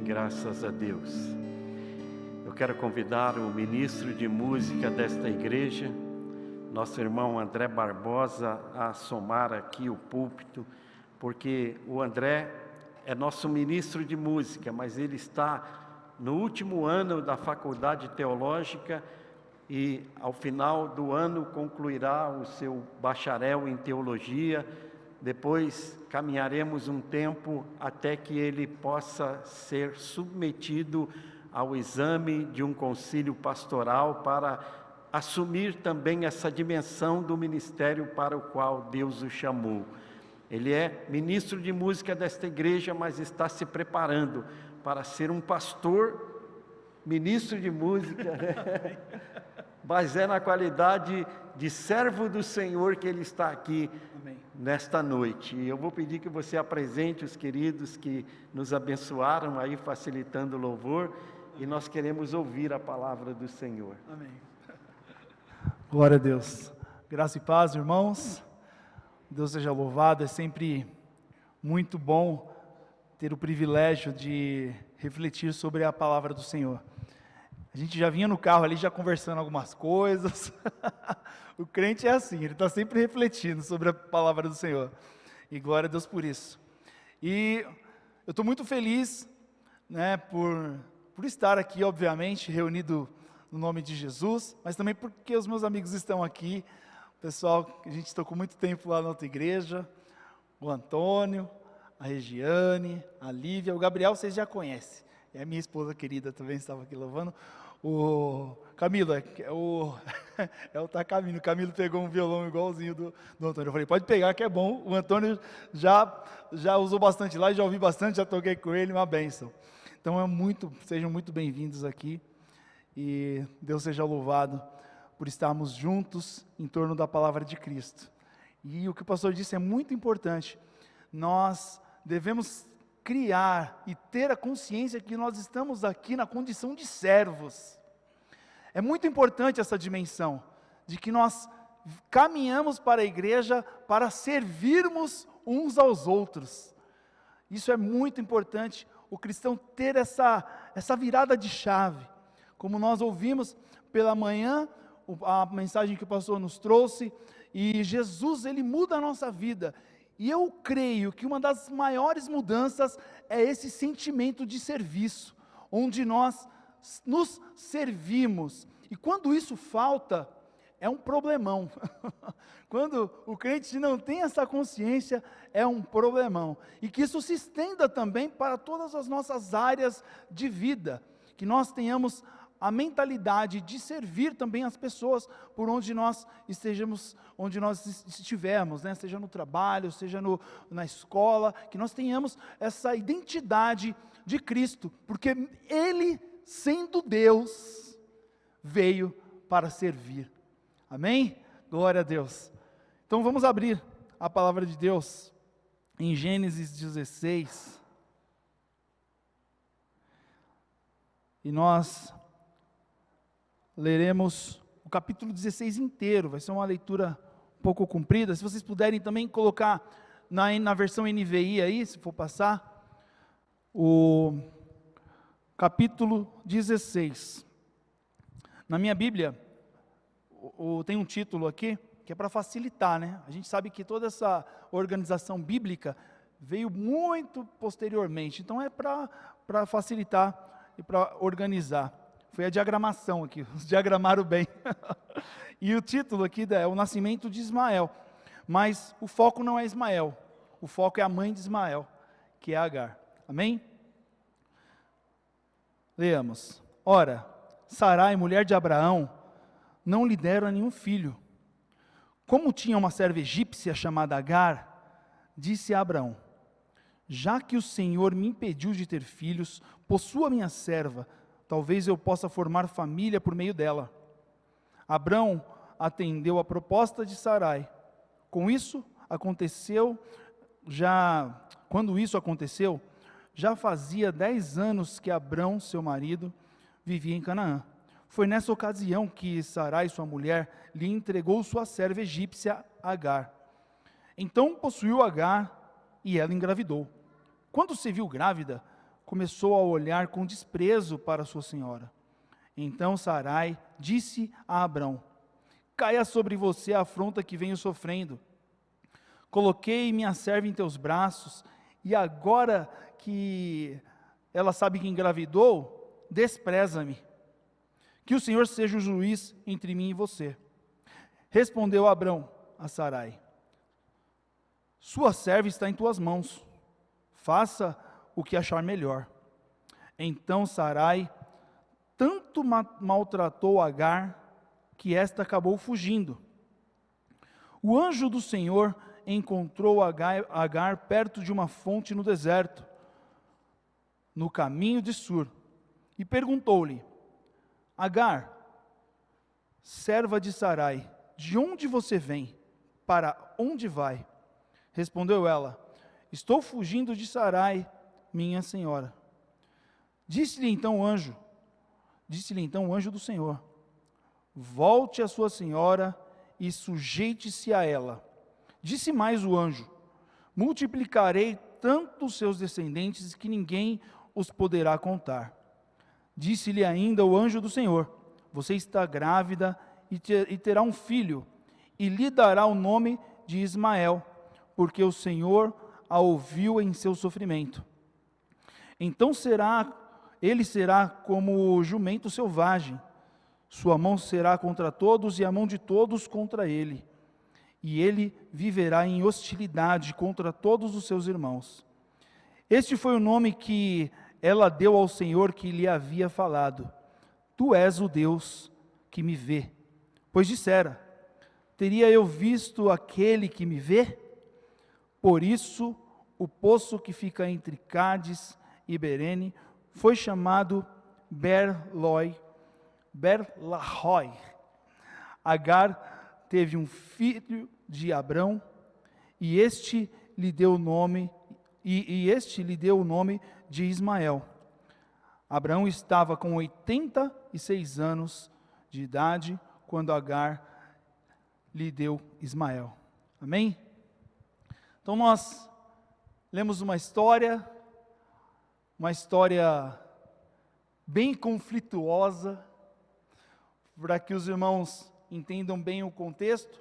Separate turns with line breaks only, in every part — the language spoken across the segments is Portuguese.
graças a Deus. Eu quero convidar o ministro de música desta igreja, nosso irmão André Barbosa, a somar aqui o púlpito, porque o André é nosso ministro de música, mas ele está no último ano da faculdade teológica e ao final do ano concluirá o seu bacharel em teologia. Depois caminharemos um tempo até que ele possa ser submetido ao exame de um concílio pastoral para assumir também essa dimensão do ministério para o qual Deus o chamou. Ele é ministro de música desta igreja, mas está se preparando para ser um pastor, ministro de música, né? Mas é na qualidade de servo do Senhor que ele está aqui. Amém. Nesta noite. E eu vou pedir que você apresente os queridos que nos abençoaram aí, facilitando o louvor. Amém. E nós queremos ouvir a palavra do Senhor.
Amém. Glória a Deus. Graça e paz, irmãos. Deus seja louvado. É sempre muito bom ter o privilégio de refletir sobre a palavra do Senhor. A gente já vinha no carro ali, já conversando algumas coisas. O crente é assim, ele está sempre refletindo sobre a palavra do Senhor. E glória a Deus por isso. E eu estou muito feliz, né, por estar aqui, obviamente, reunido no nome de Jesus, mas também porque os meus amigos estão aqui. O pessoal que a gente tocou muito tempo lá na outra igreja, o Antônio, a Regiane, a Lívia, o Gabriel vocês já conhecem. E a minha esposa querida também estava aqui louvando. O Camilo, é o Takamino. O Camilo pegou um violão igualzinho do Antônio. Eu falei, pode pegar que é bom. O Antônio já usou bastante lá, já ouvi bastante, já toquei com ele, uma bênção. Então sejam muito bem-vindos aqui. E Deus seja louvado por estarmos juntos em torno da palavra de Cristo. E o que o pastor disse é muito importante. Nós devemos criar e ter a consciência que nós estamos aqui na condição de servos. É muito importante essa dimensão, de que nós caminhamos para a igreja para servirmos uns aos outros. Isso é muito importante, o cristão ter essa virada de chave. Como nós ouvimos pela manhã, a mensagem que o pastor nos trouxe, e Jesus, ele muda a nossa vida. E eu creio que uma das maiores mudanças é esse sentimento de serviço, onde nós nos servimos. E quando isso falta, é um problemão. Quando o crente não tem essa consciência, é um problemão. E que isso se estenda também para todas as nossas áreas de vida. Que nós tenhamos a mentalidade de servir também as pessoas por onde nós estivermos, né? Seja no trabalho, seja na escola, que nós tenhamos essa identidade de Cristo, porque Ele, sendo Deus, veio para servir. Amém? Glória a Deus. Então vamos abrir a palavra de Deus em Gênesis 16. E nós leremos o capítulo 16 inteiro, vai ser uma leitura um pouco comprida. Se vocês puderem também colocar na versão NVI aí, se for passar, o capítulo 16. Na minha Bíblia, tem um título aqui, que é para facilitar, né? A gente sabe que toda essa organização bíblica veio muito posteriormente, então é para facilitar e para organizar. Foi a diagramação aqui, os diagramaram bem. E o título aqui é o nascimento de Ismael. Mas o foco não é Ismael, o foco é a mãe de Ismael, que é Agar. Amém? Leamos. Ora, Sarai, mulher de Abraão, não lhe dera nenhum filho. Como tinha uma serva egípcia chamada Agar, disse a Abraão, já que o Senhor me impediu de ter filhos, possua minha serva, talvez eu possa formar família por meio dela. Abrão atendeu a proposta de Sarai. Quando isso aconteceu, já fazia 10 anos que Abrão, seu marido, vivia em Canaã. Foi nessa ocasião que Sarai, sua mulher, lhe entregou sua serva egípcia Agar. Então possuiu Agar e ela engravidou. Quando se viu grávida, começou a olhar com desprezo para sua senhora. Então Sarai disse a Abrão: caia sobre você a afronta que venho sofrendo. Coloquei minha serva em teus braços, e agora que ela sabe que engravidou, despreza-me. Que o Senhor seja o juiz entre mim e você. Respondeu Abrão a Sarai: sua serva está em tuas mãos, faça o que achar melhor. Então Sarai tanto maltratou Agar, que esta acabou fugindo. O anjo do Senhor encontrou Agar perto de uma fonte no deserto, no caminho de Sur, e perguntou-lhe: Agar, serva de Sarai, de onde você vem? Para onde vai? Respondeu ela: estou fugindo de Sarai, minha senhora. Disse-lhe então o anjo do Senhor: volte a sua senhora e sujeite-se a ela. Disse mais o anjo: multiplicarei tanto os seus descendentes que ninguém os poderá contar. Disse-lhe ainda o anjo do Senhor: você está grávida e terá um filho, e lhe dará o nome de Ismael, porque o Senhor a ouviu em seu sofrimento. Então ele será como o jumento selvagem, sua mão será contra todos e a mão de todos contra ele, e ele viverá em hostilidade contra todos os seus irmãos. Este foi o nome que ela deu ao Senhor que lhe havia falado: tu és o Deus que me vê. Pois dissera: teria eu visto aquele que me vê? Por isso, o poço que fica entre Cádiz e Berene foi chamado Berlahoi. Agar teve um filho de Abrão, e este lhe deu o nome de Ismael. Abrão estava com 86 anos de idade quando Agar lhe deu Ismael. Amém? Então nós lemos uma história bem conflituosa, para que os irmãos entendam bem o contexto.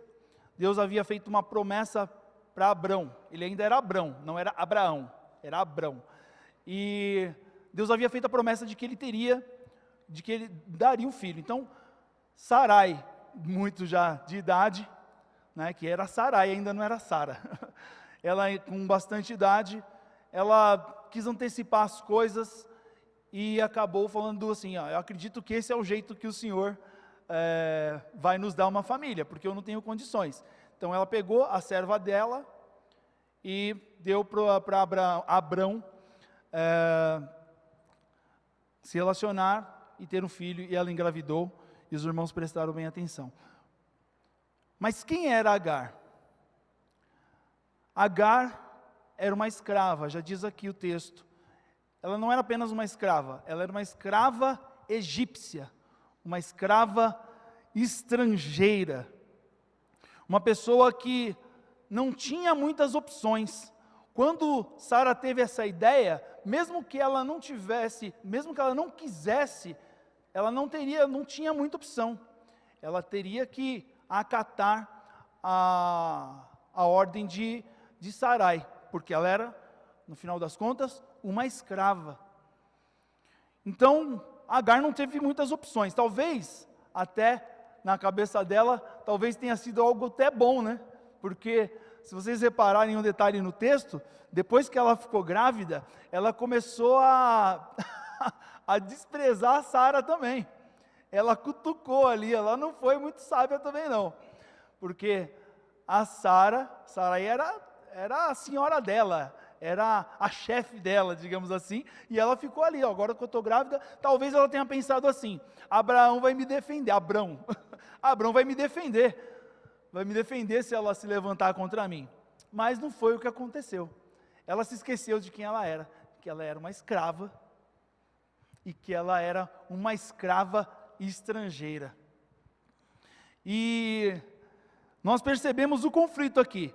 Deus havia feito uma promessa para Abrão. Ele ainda era Abrão, não era Abraão, era Abrão. E Deus havia feito a promessa de que ele daria um filho. Então, Sarai, muito já de idade, né, que era Sarai, ainda não era Sara. Ela, com bastante idade, ela quis antecipar as coisas e acabou falando assim: eu acredito que esse é o jeito que o Senhor vai nos dar uma família, porque eu não tenho condições. Então ela pegou a serva dela e deu para Abrão se relacionar e ter um filho, e ela engravidou, e os irmãos prestaram bem atenção. Mas quem era Agar? Agar era uma escrava, já diz aqui o texto. Ela não era apenas uma escrava, ela era uma escrava egípcia, uma escrava estrangeira, uma pessoa que não tinha muitas opções. Quando Sara teve essa ideia, mesmo que ela não quisesse, ela não tinha muita opção. Ela teria que acatar a ordem de Sarai, porque ela era, no final das contas, uma escrava. Então, Agar não teve muitas opções. Talvez, até na cabeça dela, talvez tenha sido algo até bom, né? Porque, se vocês repararem um detalhe no texto, depois que ela ficou grávida, ela começou a desprezar a Sara também. Ela cutucou ali, ela não foi muito sábia também não. Porque a Sarai era a senhora dela, era a chefe dela, digamos assim, e ela ficou ali: agora que eu estou grávida. Talvez ela tenha pensado assim: Abrão vai me defender, Abrão vai me defender se ela se levantar contra mim. Mas não foi o que aconteceu. Ela se esqueceu de quem ela era, que ela era uma escrava, e que ela era uma escrava estrangeira. E nós percebemos o conflito aqui.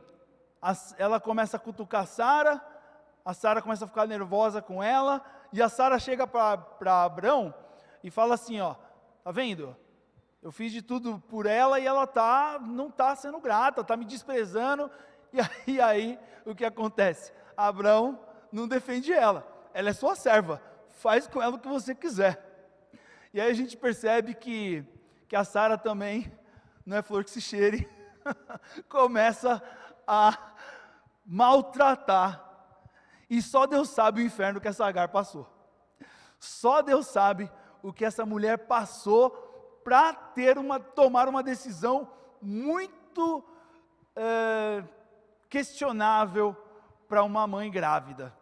Ela começa a cutucar Sara, a Sara começa a ficar nervosa com ela, e a Sara chega para Abrão e fala assim, ó, tá vendo? Eu fiz de tudo por ela e ela não está sendo grata, está me desprezando. E aí, o que acontece? Abrão não defende ela é sua serva, faz com ela o que você quiser. E aí a gente percebe que a Sara também, não é flor que se cheire, começa a maltratar. E só Deus sabe o inferno que essa Agar passou. Só Deus sabe o que essa mulher passou para tomar uma decisão muito questionável para uma mãe grávida.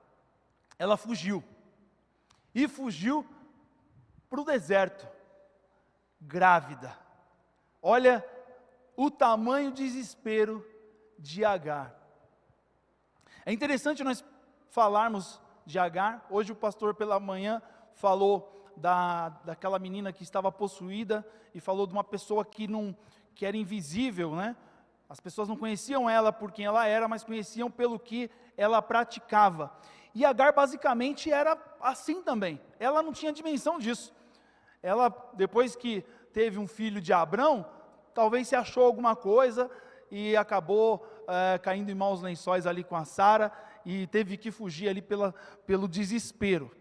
Ela fugiu. E fugiu para o deserto, grávida. Olha o tamanho do desespero de Agar. É interessante nós falarmos de Agar. Hoje o pastor pela manhã falou daquela menina que estava possuída e falou de uma pessoa que era invisível, né? As pessoas não conheciam ela por quem ela era, mas conheciam pelo que ela praticava. E Agar basicamente era assim também. Ela não tinha dimensão disso. Ela, depois que teve um filho de Abrão, talvez se achou alguma coisa e acabou caindo em maus lençóis ali com a Sara e teve que fugir ali pelo desespero.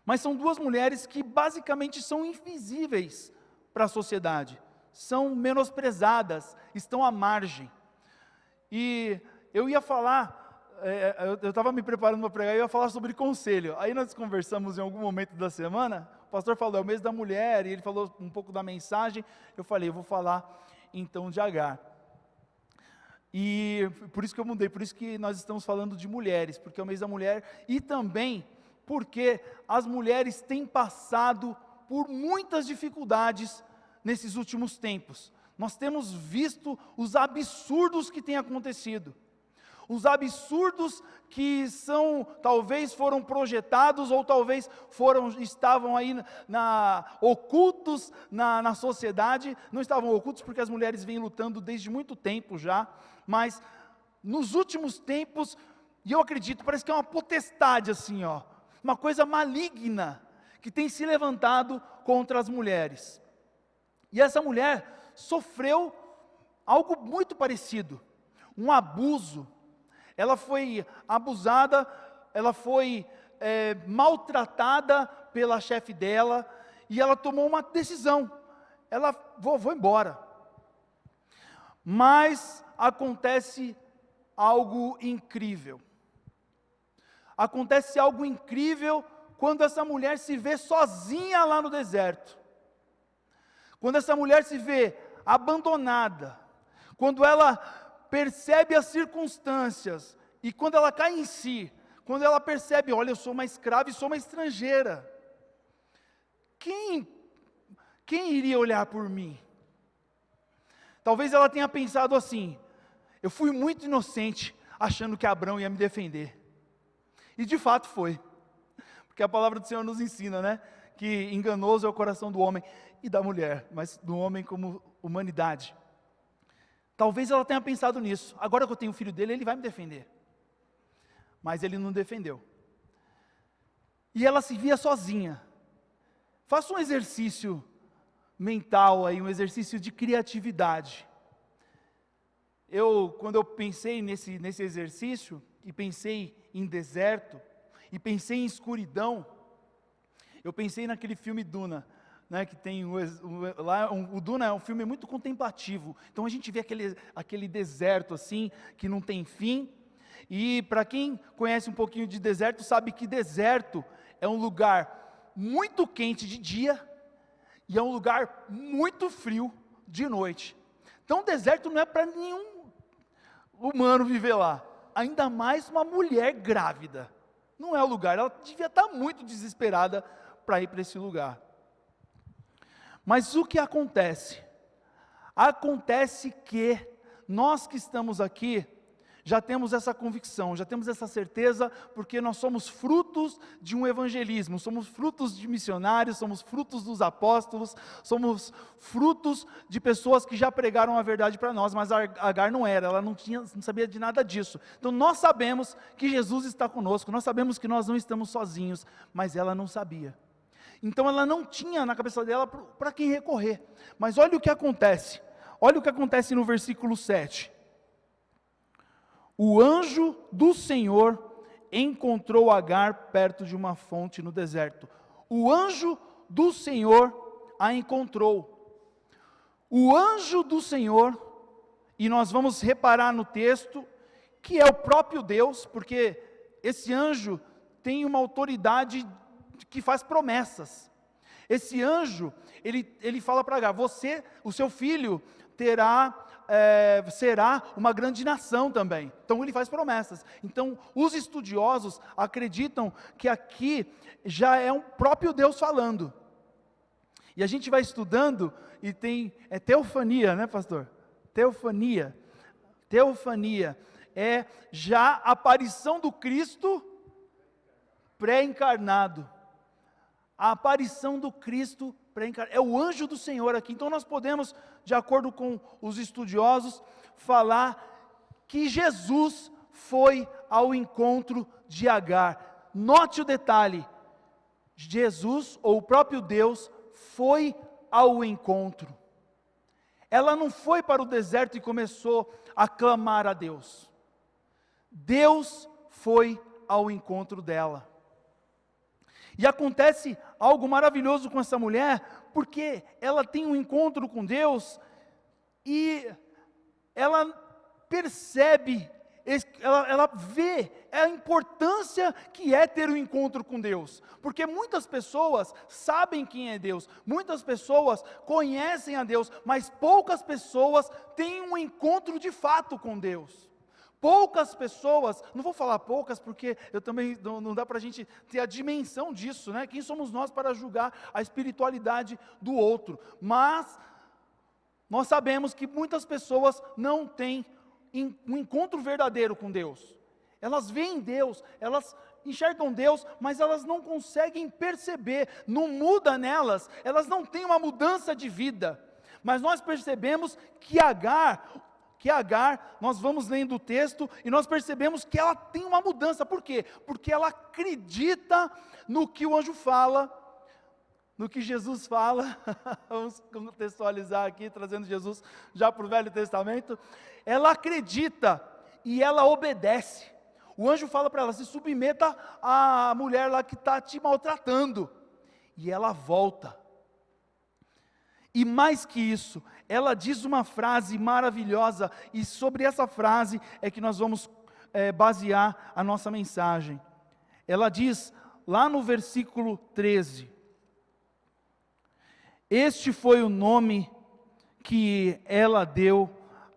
Mas são duas mulheres que basicamente são invisíveis para a sociedade, são menosprezadas, estão à margem. E eu ia falar, eu estava me preparando para pregar, eu ia falar sobre conselho. Aí nós conversamos em algum momento da semana, o pastor falou, é o mês da mulher, e ele falou um pouco da mensagem. Eu falei, eu vou falar então de Agar. E por isso que eu mudei, por isso que nós estamos falando de mulheres, porque é o mês da mulher, e também porque as mulheres têm passado por muitas dificuldades nesses últimos tempos. Nós temos visto os absurdos que têm acontecido. Os absurdos que talvez foram projetados, ou talvez estavam aí ocultos na sociedade. Não estavam ocultos porque as mulheres vêm lutando desde muito tempo já, mas nos últimos tempos, e eu acredito, parece que é uma potestade assim, ó, uma coisa maligna, que tem se levantado contra as mulheres. E essa mulher sofreu algo muito parecido, um abuso. Ela foi abusada, ela foi maltratada pela chefe dela, e ela tomou uma decisão, vou embora. Mas acontece algo incrível. Acontece algo incrível quando essa mulher se vê sozinha lá no deserto. Quando essa mulher se vê abandonada, quando ela percebe as circunstâncias, e quando ela cai em si, quando ela percebe, olha, eu sou uma escrava e sou uma estrangeira, quem iria olhar por mim? Talvez ela tenha pensado assim, eu fui muito inocente, achando que Abrão ia me defender, e de fato foi, porque a palavra do Senhor nos ensina, né, que enganoso é o coração do homem e da mulher, mas do homem como humanidade. Talvez ela tenha pensado nisso, agora que eu tenho o filho dele, ele vai me defender, mas ele não defendeu, e ela se via sozinha. Faça um exercício mental aí, um exercício de criatividade. Quando eu pensei nesse exercício, e pensei em deserto, e pensei em escuridão, eu pensei naquele filme Duna, né, que tem o Duna é um filme muito contemplativo, então a gente vê aquele deserto assim, que não tem fim, e para quem conhece um pouquinho de deserto, sabe que deserto é um lugar muito quente de dia, e é um lugar muito frio de noite. Então deserto não é para nenhum humano viver lá, ainda mais uma mulher grávida, não é o lugar, ela devia estar muito desesperada para ir para esse lugar. Mas o que acontece? Acontece que nós que estamos aqui, já temos essa convicção, já temos essa certeza, porque nós somos frutos de um evangelismo, somos frutos de missionários, somos frutos dos apóstolos, somos frutos de pessoas que já pregaram a verdade para nós, mas Agar não era, ela não sabia de nada disso. Então nós sabemos que Jesus está conosco, nós sabemos que nós não estamos sozinhos, mas ela não sabia. Então ela não tinha na cabeça dela para quem recorrer. Mas olha o que acontece. Olha o que acontece no versículo 7. O anjo do Senhor encontrou Agar perto de uma fonte no deserto. O anjo do Senhor a encontrou. O anjo do Senhor, e nós vamos reparar no texto, que é o próprio Deus, porque esse anjo tem uma autoridade que faz promessas. Esse anjo, ele fala para Agar, o seu filho será uma grande nação também. Então ele faz promessas. Então os estudiosos acreditam que aqui já é um próprio Deus falando. E a gente vai estudando e é teofania, né, pastor? Teofania é já a aparição do Cristo pré-encarnado. A aparição do Cristo pré-encarnado. É o anjo do Senhor aqui. Então nós podemos, de acordo com os estudiosos, falar que Jesus foi ao encontro de Agar. Note o detalhe. Jesus, ou o próprio Deus, foi ao encontro. Ela não foi para o deserto e começou a clamar a Deus. Deus foi ao encontro dela. E acontece algo maravilhoso com essa mulher, porque ela tem um encontro com Deus, e ela percebe, ela vê a importância que é ter um encontro com Deus, porque muitas pessoas sabem quem é Deus, muitas pessoas conhecem a Deus, mas poucas pessoas têm um encontro de fato com Deus. Poucas pessoas, não vou falar poucas porque eu também não dá para a gente ter a dimensão disso, né? Quem somos nós para julgar a espiritualidade do outro? Mas nós sabemos que muitas pessoas não têm um encontro verdadeiro com Deus. Elas veem Deus, elas enxergam Deus, mas elas não conseguem perceber, não muda nelas, elas não têm uma mudança de vida. Mas nós percebemos que Agar, nós vamos lendo o texto e nós percebemos que ela tem uma mudança. Por quê? Porque ela acredita no que o anjo fala, no que Jesus fala. Vamos contextualizar aqui, trazendo Jesus já para o Velho Testamento. Ela acredita e ela obedece. O anjo fala para ela, se submeta à mulher lá que está te maltratando. E ela volta. E mais que isso, ela diz uma frase maravilhosa, e sobre essa frase é que nós vamos basear a nossa mensagem. Ela diz, lá no versículo 13, este foi o nome que ela deu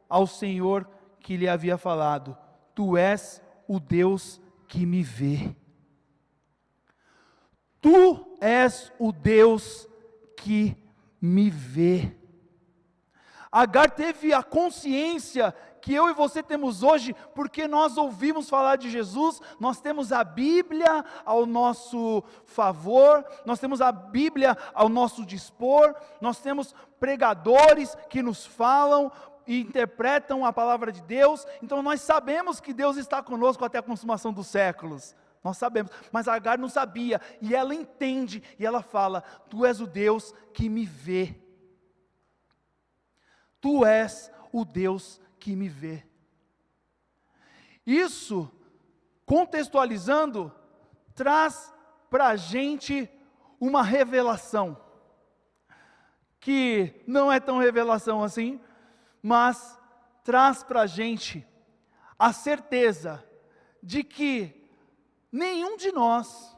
ao Senhor que lhe havia falado, tu és o Deus que me vê. Tu és o Deus que me vê. Agar teve a consciência que eu e você temos hoje, porque nós ouvimos falar de Jesus, nós temos a Bíblia ao nosso favor, nós temos a Bíblia ao nosso dispor, nós temos pregadores que nos falam e interpretam a palavra de Deus, então nós sabemos que Deus está conosco até a consumação dos séculos. Nós sabemos, mas Agar não sabia, e ela entende, e ela fala, tu és o Deus que me vê. Tu és o Deus que me vê. Isso, contextualizando, traz para a gente uma revelação, que não é tão revelação assim, mas traz para a gente a certeza de que nenhum de nós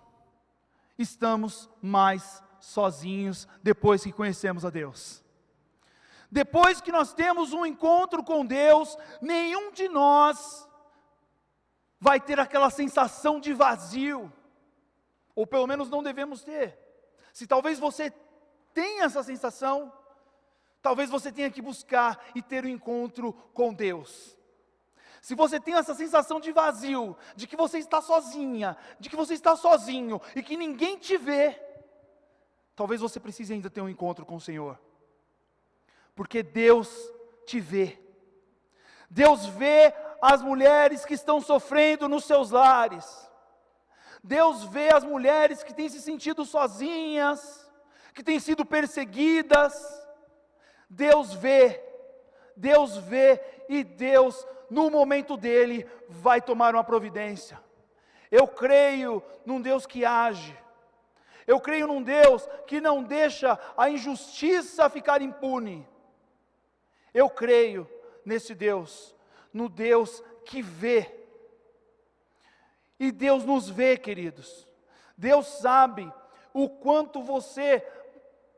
estamos mais sozinhos depois que conhecemos a Deus. Depois que nós temos um encontro com Deus, nenhum de nós vai ter aquela sensação de vazio, ou pelo menos não devemos ter. Se talvez você tenha essa sensação, talvez você tenha que buscar e ter um encontro com Deus. se você tem essa sensação de vazio, de que você está sozinha, de que você está sozinho e que ninguém te vê, talvez você precise ainda ter um encontro com o Senhor, porque Deus te vê. Deus vê as mulheres que estão sofrendo nos seus lares. Deus vê as mulheres que têm se sentido sozinhas, que têm sido perseguidas. Deus vê e Deus, no momento dele, vai tomar uma providência. Eu creio num Deus que age. Eu creio num Deus que não deixa a injustiça ficar impune. Eu creio nesse Deus, no Deus que vê. E Deus nos vê, queridos. Deus sabe o quanto você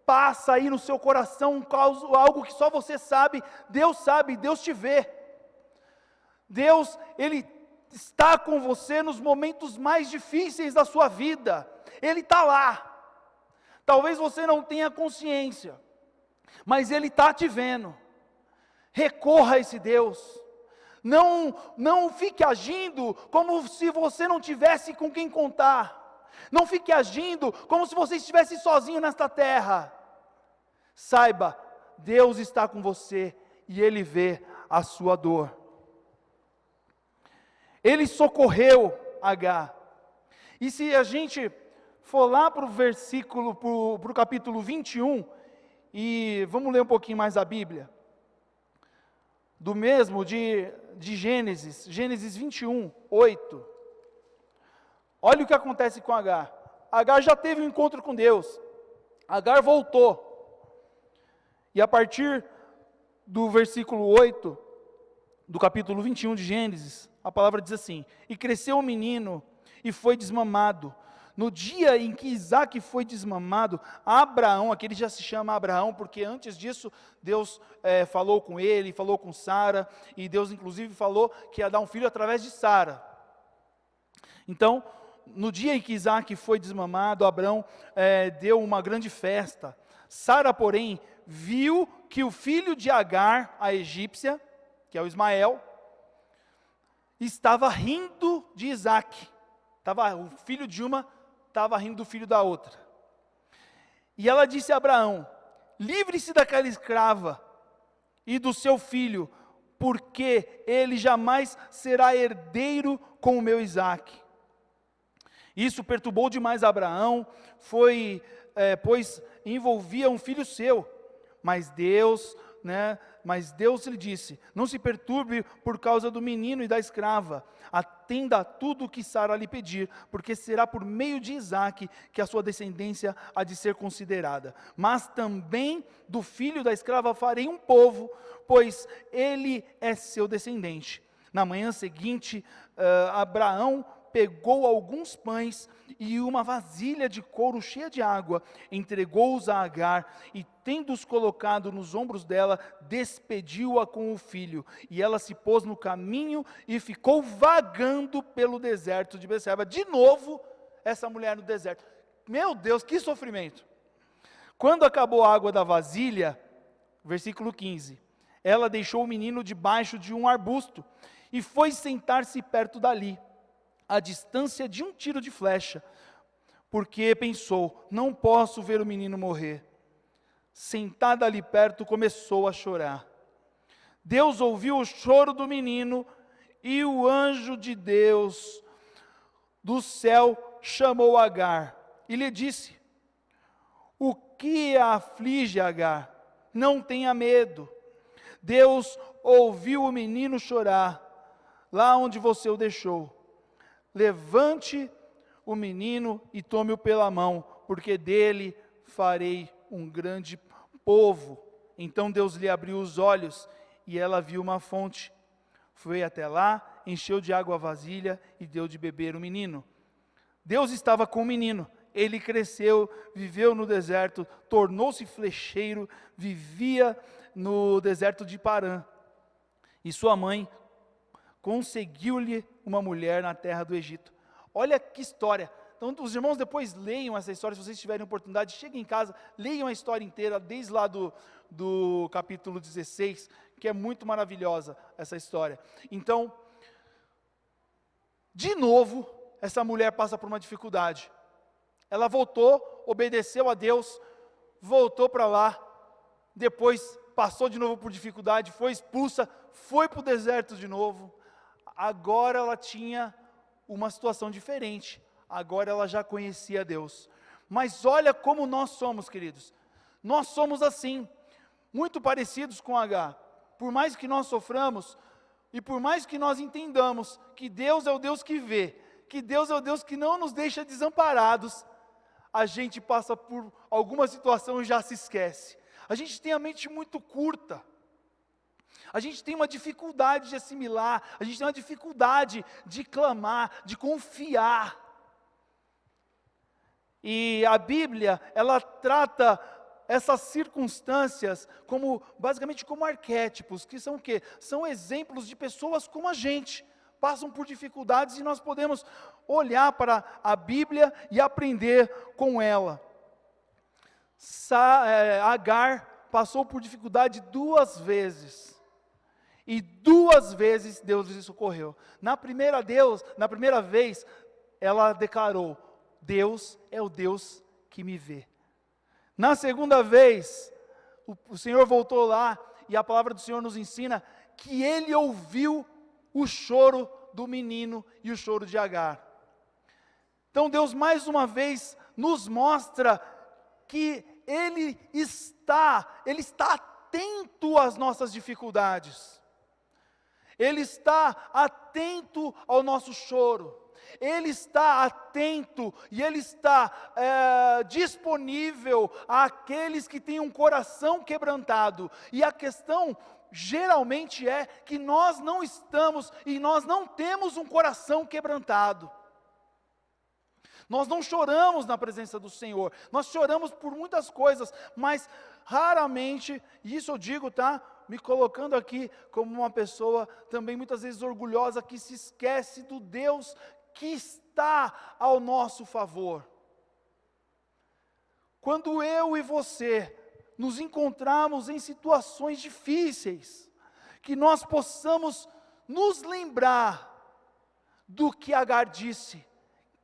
passa aí no seu coração, algo que só você sabe, Deus te vê. Deus, Ele está com você nos momentos mais difíceis da sua vida. Ele está lá. Talvez você não tenha consciência, mas Ele está te vendo. Recorra a esse Deus. Não fique agindo como se você não tivesse com quem contar. Não fique agindo como se você estivesse sozinho nesta terra. Saiba, Deus está com você e Ele vê a sua dor. Ele socorreu Agar. E se a gente for lá para o versículo, para o capítulo 21, e vamos ler um pouquinho mais a Bíblia. Do mesmo de Gênesis 21, 8. Olha o que acontece com Agar. Agar já teve um encontro com Deus. Agar voltou. E a partir do versículo 8, do capítulo 21 de Gênesis, a palavra diz assim: e cresceu o menino e foi desmamado. No dia em que Isaac foi desmamado, Abraão, aqui ele já se chama Abraão, porque antes disso Deus falou com ele, falou com Sara, e Deus inclusive falou que ia dar um filho através de Sara. Então, no dia em que Isaac foi desmamado, Abraão deu uma grande festa. Sara, porém, viu que o filho de Agar, a egípcia, que é o Ismael, estava rindo de Isaac. O filho de uma estava rindo do filho da outra. E ela disse a Abraão: livre-se daquela escrava e do seu filho, porque ele jamais será herdeiro com o meu Isaac. Isso perturbou demais Abraão, pois envolvia um filho seu. Mas Deus lhe disse: não se perturbe por causa do menino e da escrava. Atenda a tudo o que Sara lhe pedir, porque será por meio de Isaque que a sua descendência há de ser considerada. Mas também do filho da escrava farei um povo, pois ele é seu descendente. Na manhã seguinte, Abraão pegou alguns pães e uma vasilha de couro cheia de água, entregou-os a Agar, e tendo-os colocado nos ombros dela, despediu-a com o filho, e ela se pôs no caminho e ficou vagando pelo deserto de Berseba. De novo, essa mulher no deserto. Meu Deus, que sofrimento! Quando acabou a água da vasilha, versículo 15, ela deixou o menino debaixo de um arbusto, e foi sentar-se perto dali, à distância de um tiro de flecha, porque pensou: não posso ver o menino morrer. Sentada ali perto, começou a chorar. Deus ouviu o choro do menino, e o anjo de Deus do céu chamou Agar, e lhe disse: o que a aflige, Agar? Não tenha medo. Deus ouviu o menino chorar, lá onde você o deixou. Levante o menino e tome-o pela mão, porque dele farei um grande povo. Então Deus lhe abriu os olhos, e ela viu uma fonte. Foi até lá, encheu de água a vasilha e deu de beber o menino. Deus estava com o menino. Ele cresceu, viveu no deserto, tornou-se flecheiro, vivia no deserto de Parã. E sua mãe conseguiu-lhe uma mulher na terra do Egito. Olha que história. Então, os irmãos depois leiam essa história, se vocês tiverem oportunidade, cheguem em casa, leiam a história inteira, desde lá do capítulo 16, que é muito maravilhosa essa história. Então, De novo, essa mulher passa por uma dificuldade. Ela voltou, obedeceu a Deus, voltou para lá, depois passou de novo por dificuldade, foi expulsa, foi para o deserto de novo. Agora ela tinha uma situação diferente, agora ela já conhecia Deus. Mas olha como nós somos, queridos, nós somos assim, muito parecidos com Agar. Por mais que nós soframos, e por mais que nós entendamos que Deus é o Deus que vê, que Deus é o Deus que não nos deixa desamparados, a gente passa por alguma situação e já se esquece. A gente tem a mente muito curta. A gente tem uma dificuldade de assimilar, a gente tem uma dificuldade de clamar, de confiar. E a Bíblia, ela trata essas circunstâncias como, basicamente como arquétipos, que são o quê? São exemplos de pessoas como a gente, passam por dificuldades e nós podemos olhar para a Bíblia e aprender com ela. Agar passou por dificuldade 2 vezes, e 2 vezes Deus lhe socorreu. Na primeira vez, ela declarou: Deus é o Deus que me vê. Na segunda vez, o Senhor voltou lá, e a palavra do Senhor nos ensina que Ele ouviu o choro do menino e o choro de Agar. Então Deus mais uma vez nos mostra que Ele está atento às nossas dificuldades. Ele está atento ao nosso choro. Ele está atento e Ele está disponível àqueles que têm um coração quebrantado. E a questão geralmente é que nós não estamos e nós não temos um coração quebrantado. Nós não choramos na presença do Senhor, nós choramos por muitas coisas, mas raramente, e isso eu digo, tá? Me colocando aqui como uma pessoa também muitas vezes orgulhosa, que se esquece do Deus que está ao nosso favor. Quando eu e você nos encontrarmos em situações difíceis, que nós possamos nos lembrar do que Agar disse,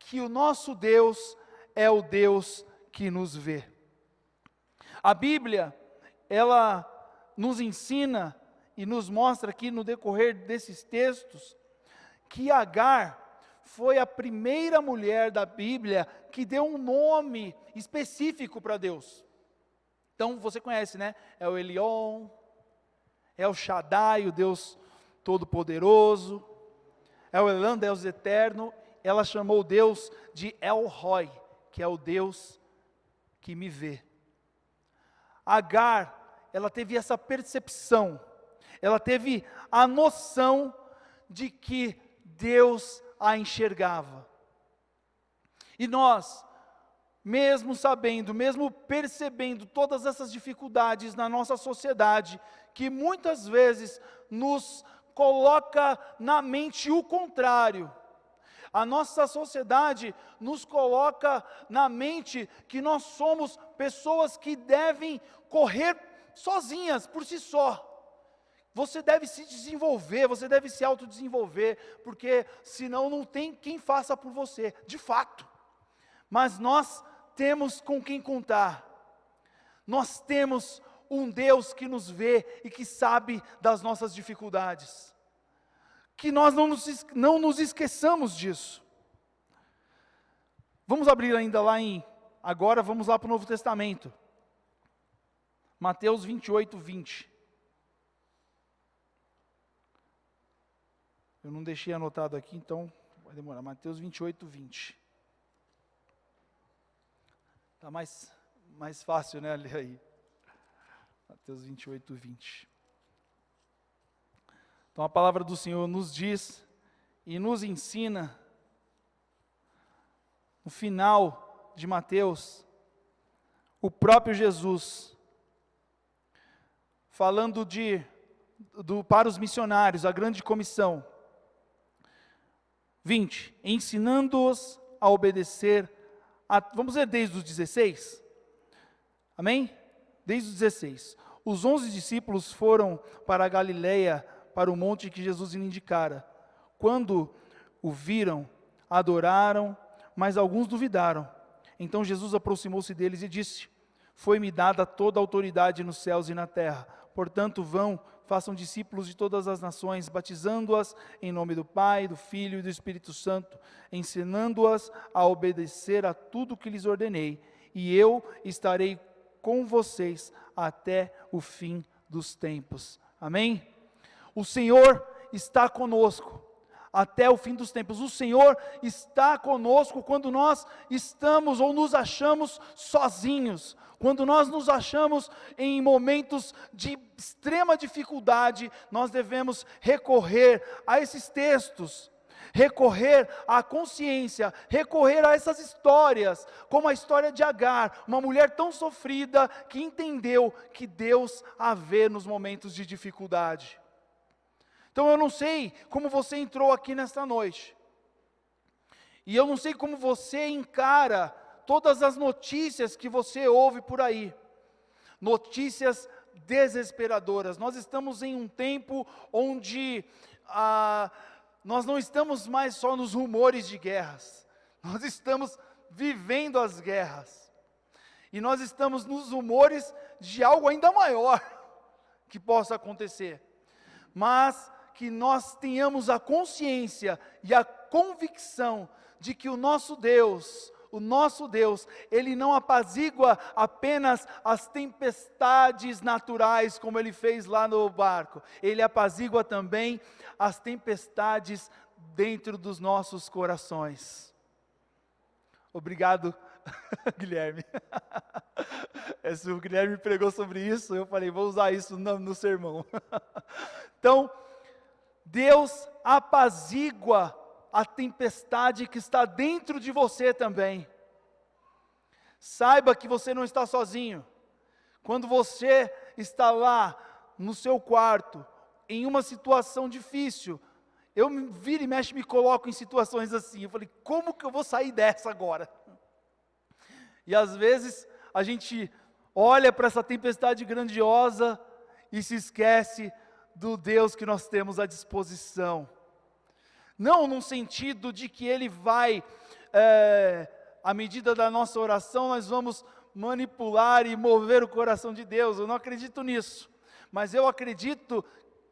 que o nosso Deus é o Deus que nos vê. A Bíblia, ela nos ensina e nos mostra aqui no decorrer desses textos, que Agar foi a primeira mulher da Bíblia que deu um nome específico para Deus. Então você conhece, né? É o Elion, é o Shaddai, o Deus Todo-Poderoso, é o Elan, Deus Eterno. Ela chamou Deus de El Roi, que é o Deus que me vê. Agar, ela teve essa percepção, ela teve a noção de que Deus a enxergava. E nós, mesmo sabendo, mesmo percebendo todas essas dificuldades na nossa sociedade, que muitas vezes nos coloca na mente o contrário, a nossa sociedade nos coloca na mente que nós somos pessoas que devem correr sozinhas, por si só. Você deve se desenvolver, você deve se autodesenvolver, porque senão não tem quem faça por você, de fato. Mas nós temos com quem contar. Nós temos um Deus que nos vê e que sabe das nossas dificuldades. Que nós não nos esqueçamos disso. Vamos abrir ainda agora vamos lá para o Novo Testamento. Mateus 28, 20. Eu não deixei anotado aqui, então vai demorar. Mateus 28, 20. Está mais fácil, né, ler aí. Mateus 28, 20. Então a palavra do Senhor nos diz e nos ensina, no final de Mateus, o próprio Jesus, falando para os missionários, a grande comissão. 20, ensinando-os a obedecer, vamos ler desde os 16, amém? Desde os 16, os 11 discípulos foram para a Galileia, para o monte que Jesus lhe indicara. Quando o viram, adoraram, mas alguns duvidaram. Então Jesus aproximou-se deles e disse: foi-me dada toda a autoridade nos céus e na terra. Portanto, vão, façam discípulos de todas as nações, batizando-as em nome do Pai, do Filho e do Espírito Santo, ensinando-as a obedecer a tudo que lhes ordenei. E eu estarei com vocês até o fim dos tempos. Amém? O Senhor está conosco até o fim dos tempos. O Senhor está conosco quando nós estamos ou nos achamos sozinhos, quando nós nos achamos em momentos de extrema dificuldade. Nós devemos recorrer a esses textos, recorrer à consciência, recorrer a essas histórias, como a história de Agar, uma mulher tão sofrida que entendeu que Deus a vê nos momentos de dificuldade. Então eu não sei como você entrou aqui nesta noite, e eu não sei como você encara todas as notícias que você ouve por aí, notícias desesperadoras. Nós estamos em um tempo onde nós não estamos mais só nos rumores de guerras, nós estamos vivendo as guerras, e nós estamos nos rumores de algo ainda maior que possa acontecer, mas que nós tenhamos a consciência e a convicção de que o nosso Deus, Ele não apazigua apenas as tempestades naturais, como Ele fez lá no barco, Ele apazigua também as tempestades dentro dos nossos corações. Obrigado, Guilherme. O Guilherme pregou sobre isso, eu falei, vou usar isso no sermão. Então, Deus apazigua a tempestade que está dentro de você também. Saiba que você não está sozinho. Quando você está lá no seu quarto, em uma situação difícil, eu viro e mexe, me coloco em situações assim, eu falei, como que eu vou sair dessa agora? E às vezes a gente olha para essa tempestade grandiosa e se esquece do Deus que nós temos à disposição. Não num sentido de que Ele vai, à medida da nossa oração, nós vamos manipular e mover o coração de Deus. Eu não acredito nisso. Mas eu acredito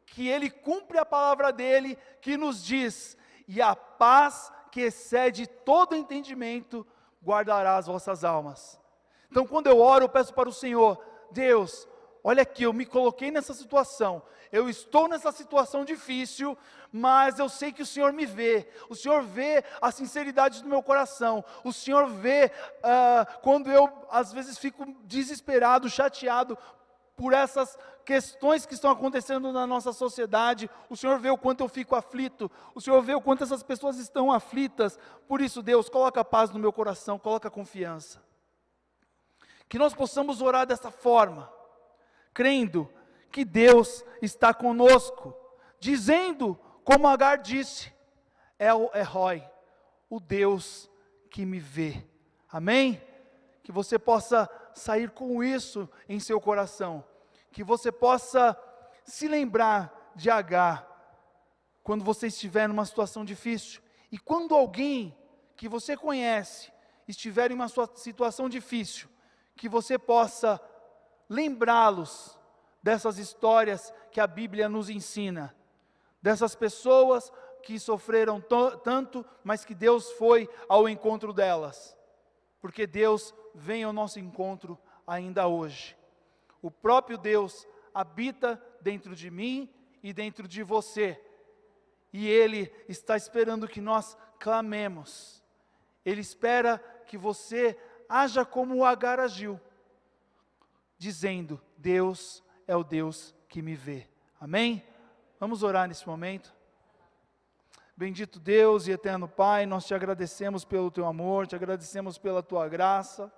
que Ele cumpre a palavra dEle, que nos diz: e a paz que excede todo entendimento, guardará as vossas almas. Então quando eu oro, eu peço para o Senhor: Deus, olha aqui, eu me coloquei nessa situação, eu estou nessa situação difícil, mas eu sei que o Senhor me vê, o Senhor vê a sinceridade do meu coração, o Senhor vê quando eu às vezes fico desesperado, chateado por essas questões que estão acontecendo na nossa sociedade, o Senhor vê o quanto eu fico aflito, o Senhor vê o quanto essas pessoas estão aflitas. Por isso, Deus, coloca a paz no meu coração, coloca a confiança. Que nós possamos orar dessa forma, crendo que Deus está conosco, dizendo, como Agar disse, é o Erroi, o Deus que me vê. Amém? Que você possa sair com isso em seu coração, que você possa se lembrar de Agar, quando você estiver numa situação difícil, e quando alguém que você conhece estiver em uma situação difícil, que você possa lembrá-los dessas histórias que a Bíblia nos ensina, dessas pessoas que sofreram tanto, mas que Deus foi ao encontro delas, porque Deus vem ao nosso encontro ainda hoje. O próprio Deus habita dentro de mim e dentro de você, e Ele está esperando que nós clamemos. Ele espera que você haja como Agar agiu, dizendo: Deus é o Deus que me vê. Amém? Vamos orar nesse momento. Bendito Deus e eterno Pai, nós te agradecemos pelo teu amor, te agradecemos pela tua graça,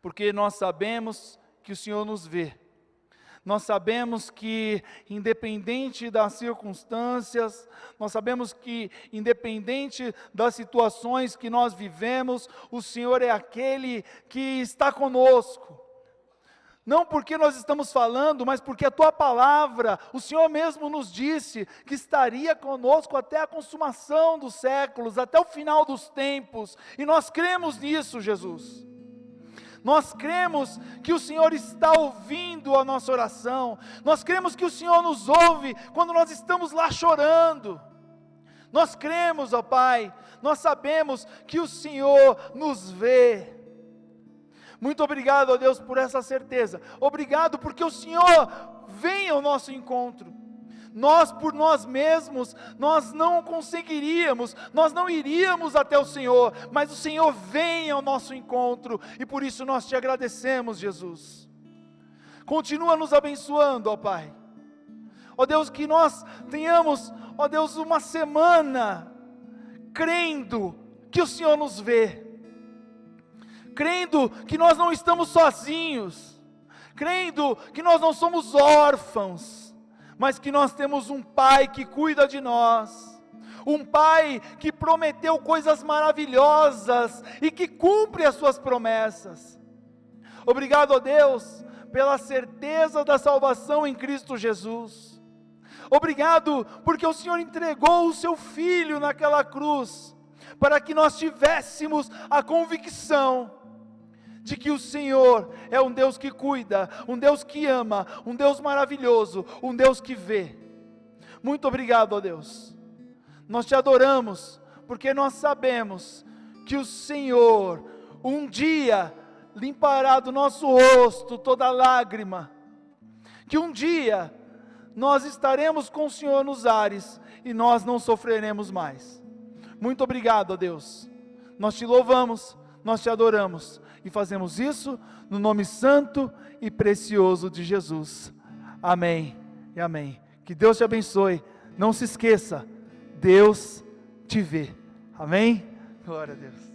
porque nós sabemos que o Senhor nos vê. Nós sabemos que, independente das circunstâncias, nós sabemos que, independente das situações que nós vivemos, o Senhor é aquele que está conosco. não porque nós estamos falando, mas porque a Tua palavra, o Senhor mesmo nos disse que estaria conosco até a consumação dos séculos, até o final dos tempos, e nós cremos nisso, Jesus. Nós cremos que o Senhor está ouvindo a nossa oração, nós cremos que o Senhor nos ouve quando nós estamos lá chorando. Nós cremos, ó Pai, nós sabemos que o Senhor nos vê. Muito obrigado, ó Deus, por essa certeza. Obrigado porque o Senhor vem ao nosso encontro. Nós, por nós mesmos, nós não conseguiríamos, nós não iríamos até o Senhor, mas o Senhor vem ao nosso encontro, e por isso nós te agradecemos, Jesus. Continua nos abençoando, ó Pai. Ó Deus, que nós tenhamos, ó Deus, uma semana crendo que o Senhor nos vê, crendo que nós não estamos sozinhos, crendo que nós não somos órfãos, mas que nós temos um Pai que cuida de nós, um Pai que prometeu coisas maravilhosas e que cumpre as suas promessas. Obrigado, ó Deus, pela certeza da salvação em Cristo Jesus. Obrigado porque o Senhor entregou o seu Filho naquela cruz, para que nós tivéssemos a convicção de que o Senhor é um Deus que cuida, um Deus que ama, um Deus maravilhoso, um Deus que vê. Muito obrigado, ó Deus. Nós te adoramos, porque nós sabemos que o Senhor um dia limpará do nosso rosto toda lágrima, que um dia nós estaremos com o Senhor nos ares e nós não sofreremos mais. Muito obrigado, ó Deus. Nós te louvamos, nós te adoramos e fazemos isso no nome santo e precioso de Jesus. Amém e amém. Que Deus te abençoe. Não se esqueça, Deus te vê. Amém? Glória a Deus.